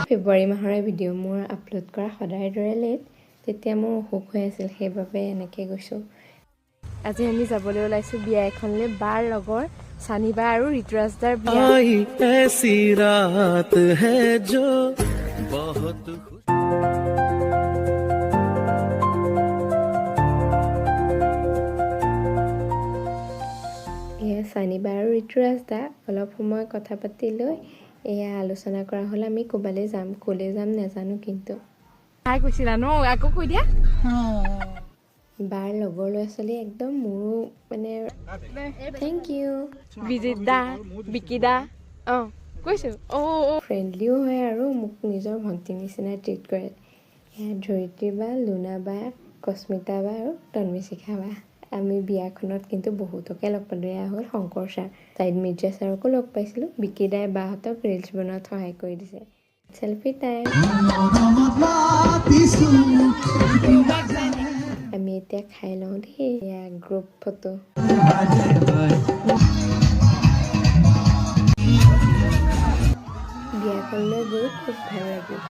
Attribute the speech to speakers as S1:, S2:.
S1: ফেব্ৰুৱাৰী মাহৰে video' মোৰ upload কৰা সদায় দৰে লেট তেতিয়া মোৰ অসুখ হৈ আছিল সেইবাবে এনেকৈ গৈছোঁ আজি আমি যাবলৈ ওলাইছোঁ বিয়া এখনলৈ বাৰ লগৰ চানিবা আৰু ঋতুৰাজদাৰ বিয়া
S2: ऐसी रात है जो बहुत
S1: এয়া চানিবা আৰু ঋতুৰাজদা অলপ সময় কথা পাতি লৈ এয়া আলোচনা কৰা হ'ল আমি ক'বালৈ যাম ক'লৈ যাম নাজানো কিন্তু
S3: তাই কৈছিলা ন আকৌ কৈ দিয়া
S1: বাৰ লগৰ ল'ৰা ছোৱালী একদম মোৰো মানে থেংক ইউ
S3: বিজিত দা বিকি দা অঁ কৈছোঁ
S1: ফ্ৰেণ্ডলিও হয় আৰু মোক নিজৰ ভণ্টিৰ নিচিনা ট্ৰিট কৰে এয়া ধৰিত্ৰী বা লুনা বা কস্মিতা বা আৰু তন্মীশিখা বা আমি বিয়াখনত কিন্তু বহুতকে লগ পালোঁ এয়া হ'ল শংকৰ ছাৰ ছাইদ মিৰ্জা ছাৰকো লগ পাইছিলোঁ বিকিদাই বাহঁতক ৰিলচ বনোৱাত সহায় কৰি দিছে চেল্ফি টাইম আমি এতিয়া খাই লওঁ দেই এয়া গ্ৰুপ ফটো বিয়াখনলৈ গৈ খুব ভাল লাগিল